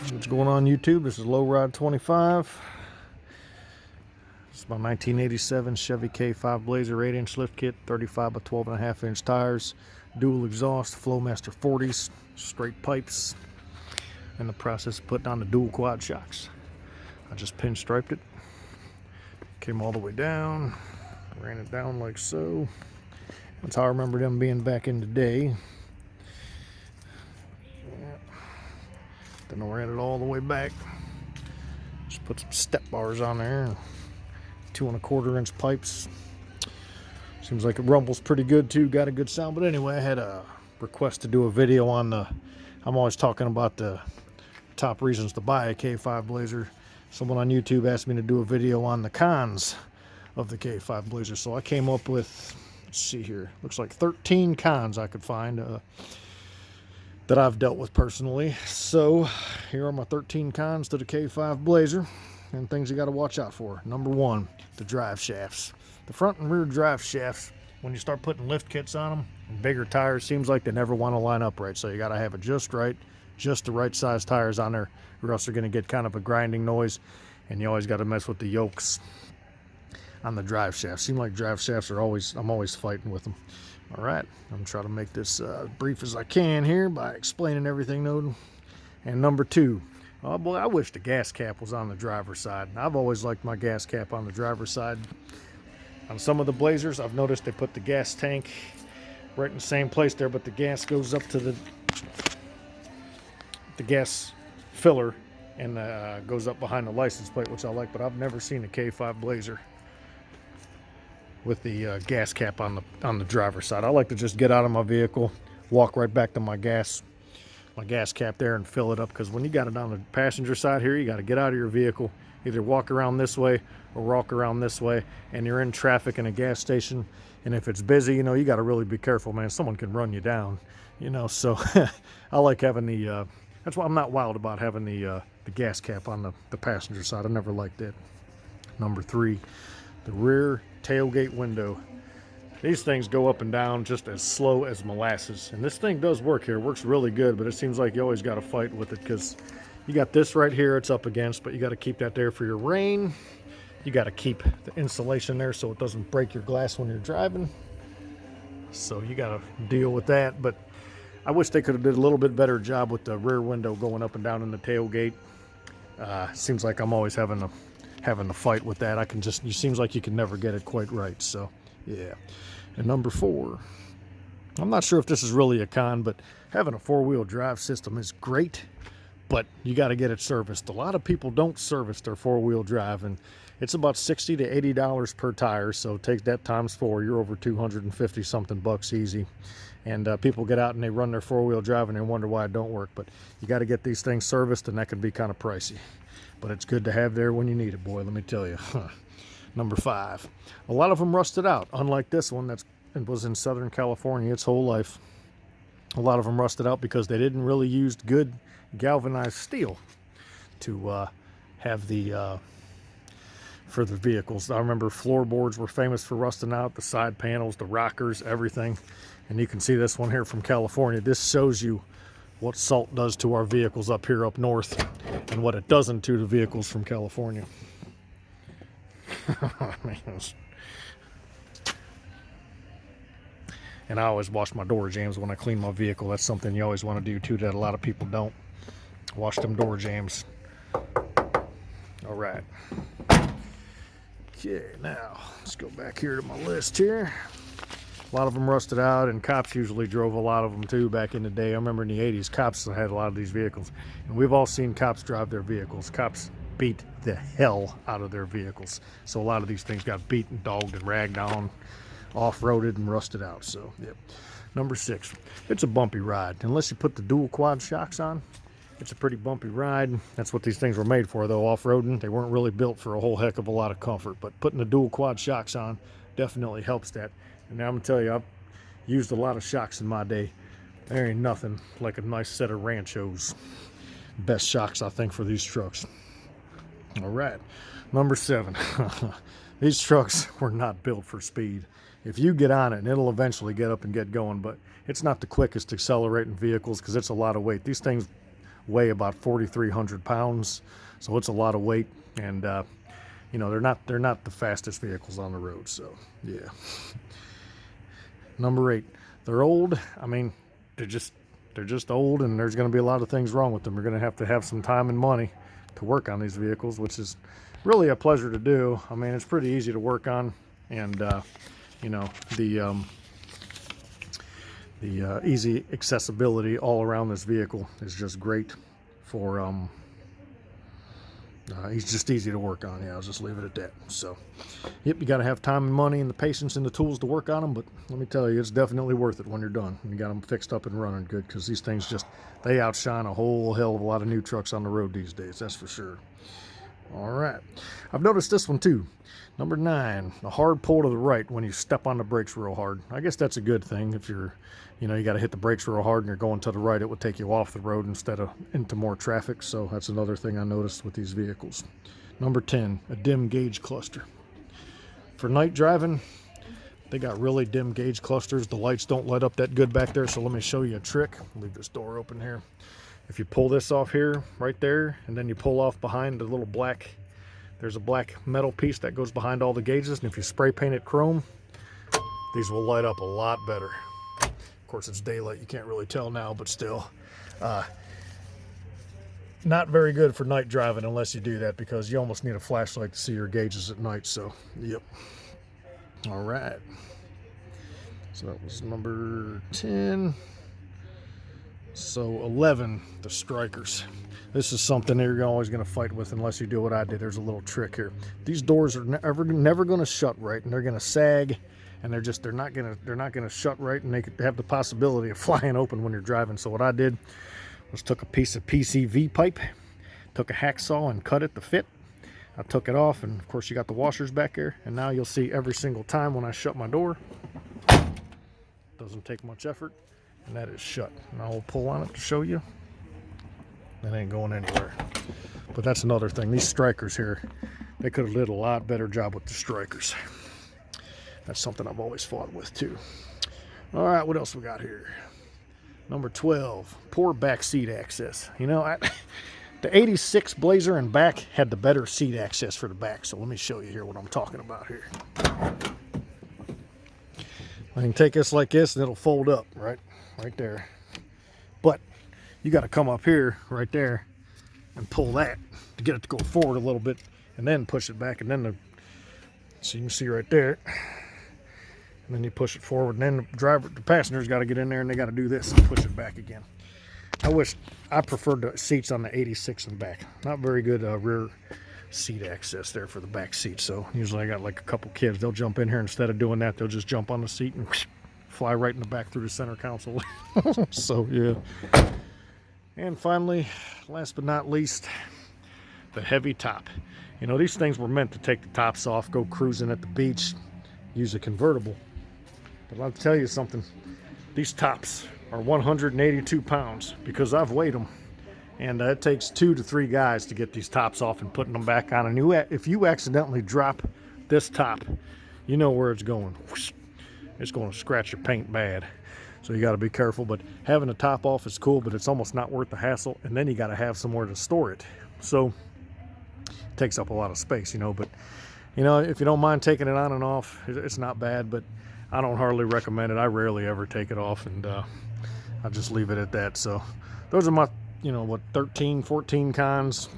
What's going on YouTube? This is Low Ride 25. This is my 1987 Chevy K5 Blazer 8-inch lift kit, 35 by 12.5 inch tires, dual exhaust, Flowmaster 40s, straight pipes, in the process of putting on the dual quad shocks. I just pinstriped it, came all the way down, ran it down like so. That's how I remember them being back in the day. Then I ran it all the way back. Just put some step bars on there. 2 1/4 inch pipes. Seems like it rumbles pretty good too. Got a good sound. But anyway, I had a request to do a video on the. I'm always talking about the top reasons to buy a K5 Blazer. Someone on YouTube asked me to do a video on the cons of the K5 Blazer. So I came up with, let's see here, looks like 13 cons I could find that I've dealt with personally. So here are my 13 cons to the K5 Blazer and things you got to watch out for. Number 1, the drive shafts. The front and rear drive shafts, when you start putting lift kits on them, bigger tires, seems like they never want to line up right. So you got to have it just right, just the right size tires on there, or else they're going to get kind of a grinding noise, and you always got to mess with the yokes on the drive shafts. Seem like drive shafts are always, I'm always fighting with them. All right, I'm trying to make this brief as I can here by explaining everything though. And number 2, oh boy, I wish the gas cap was on the driver's side. I've always liked my gas cap on the driver's side. On some of the Blazers, I've noticed they put the gas tank right in the same place there, but the gas goes up to the gas filler and goes up behind the license plate, which I like, but I've never seen a K5 Blazer with the gas cap on the driver's side. I like to just get out of my vehicle, walk right back to my gas cap there and fill it up, because when you got it on the passenger side here, you got to get out of your vehicle, either walk around this way or walk around this way, and you're in traffic in a gas station, and if it's busy, you know, you got to really be careful, man. Someone can run you down, you know. So I like having the that's why I'm not wild about having the gas cap on the passenger side. I never liked it. Number 3, the rear tailgate window. These things go up and down just as slow as molasses, and this thing does work here. It works really good, but it seems like you always got to fight with it, because you got this right here it's up against, but you got to keep that there for your rain. You got to keep the insulation there so it doesn't break your glass when you're driving, so you got to deal with that. But I wish they could have did a little bit better job with the rear window going up and down in the tailgate. Seems like I'm always having to fight with that. It seems like you can never get it quite right. So yeah. And number 4, I'm not sure if this is really a con, but having a 4-wheel drive system is great, but you got to get it serviced. A lot of people don't service their 4-wheel drive, and it's about $60 to $80 per tire. So take that times 4, you're over 250 something bucks easy. And people get out and they run their 4-wheel drive and they wonder why it don't work. But you got to get these things serviced, and that can be kind of pricey. But it's good to have there when you need it, boy, let me tell you. Number 5, a lot of them rusted out, unlike this one that was in Southern California its whole life. A lot of them rusted out because they didn't really use good galvanized steel to have for the vehicles. I remember floorboards were famous for rusting out, the side panels, the rockers, everything. And you can see this one here from California. This shows you what salt does to our vehicles up here up north, and what it doesn't to the vehicles from California. And I always wash my door jambs when I clean my vehicle. That's something you always want to do too, that a lot of people don't. Wash them door jambs. All right. Okay, now let's go back here to my list here. A lot of them rusted out, and cops usually drove a lot of them too back in the day. I remember in the 80s, cops had a lot of these vehicles, and we've all seen cops drive their vehicles. Cops beat the hell out of their vehicles. So a lot of these things got beaten, dogged, and ragged on, off-roaded, and rusted out. So, yep. Number 6, it's a bumpy ride. Unless you put the dual quad shocks on, it's a pretty bumpy ride. That's what these things were made for, though, off-roading. They weren't really built for a whole heck of a lot of comfort, but putting the dual quad shocks on definitely helps that. And now I'm going to tell you, I've used a lot of shocks in my day. There ain't nothing like a nice set of Ranchos. Best shocks, I think, for these trucks. All right, number 7. These trucks were not built for speed. If you get on it, and it'll eventually get up and get going, but it's not the quickest accelerating vehicles because it's a lot of weight. These things weigh about 4,300 pounds, so it's a lot of weight. And you know, they're not the fastest vehicles on the road. So yeah. Number 8, they're old. I mean, they're just old, and there's going to be a lot of things wrong with them. You're going to have some time and money to work on these vehicles, which is really a pleasure to do. I mean, it's pretty easy to work on, and you know, the easy accessibility all around this vehicle is just great for he's just easy to work on. Yeah, I'll just leave it at that. So yep, you got to have time and money and the patience and the tools to work on them, but let me tell you, it's definitely worth it when you're done and you got them fixed up and running good, because these things just, they outshine a whole hell of a lot of new trucks on the road these days, that's for sure. All right, I've noticed this one too. Number 9, the hard pull to the right when you step on the brakes real hard. I guess that's a good thing. If you're, you know, you got to hit the brakes real hard and you're going to the right, it would take you off the road instead of into more traffic. So that's another thing I noticed with these vehicles. Number 10, a dim gauge cluster. For night driving, they got really dim gauge clusters. The lights don't light up that good back there. So let me show you a trick. Leave this door open here. If you pull this off here, right there, and then you pull off behind the little black, there's a black metal piece that goes behind all the gauges, and if you spray paint it chrome, these will light up a lot better. Of course, it's daylight, you can't really tell now, but still, not very good for night driving unless you do that, because you almost need a flashlight to see your gauges at night. So yep. All right, so that was number 10. So 11, the strikers. This is something that you're always going to fight with unless you do what I did. There's a little trick here. These doors are never going to shut right, and they're going to sag, and they're not going to shut right, and they could have the possibility of flying open when you're driving. So what I did was took a piece of PCV pipe, took a hacksaw and cut it to fit. I took it off, and of course you got the washers back there, and now you'll see every single time when I shut my door, doesn't take much effort, and that is shut. And I will pull on it to show you. It ain't going anywhere. But that's another thing. These strikers here, they could have did a lot better job with the strikers. That's something I've always fought with too. All right, what else we got here? Number 12, poor back seat access. You know, the 86 Blazer and back had the better seat access for the back. So let me show you here what I'm talking about here. I can take this like this and it'll fold up right there. But you got to come up here right there and pull that to get it to go forward a little bit, and then push it back, and then so you can see right there, and then you push it forward, and then the passenger's got to get in there and they got to do this and push it back again. I preferred the seats on the 86 and back. Not very good rear seat access there for the back seat. So usually I got like a couple kids, they'll jump in here, instead of doing that, they'll just jump on the seat and fly right in the back through the center console. So yeah. And finally, last but not least, the heavy top. You know, these things were meant to take the tops off, go cruising at the beach, use a convertible. But I'll tell you something, these tops are 182 pounds because I've weighed them. And it takes 2 to 3 guys to get these tops off and putting them back on. And if you accidentally drop this top, you know where it's going. It's going to scratch your paint bad. So you got to be careful. But having the top off is cool, but it's almost not worth the hassle. And then you got to have somewhere to store it. So it takes up a lot of space, you know. But, you know, if you don't mind taking it on and off, it's not bad. But I don't hardly recommend it. I rarely ever take it off, and I just leave it at that. So those are my, 13, 14 cons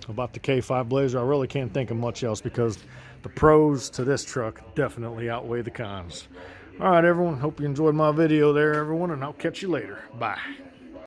about the K5 Blazer. I really can't think of much else because the pros to this truck definitely outweigh the cons. All right, everyone. Hope you enjoyed my video there, everyone, and I'll catch you later. Bye.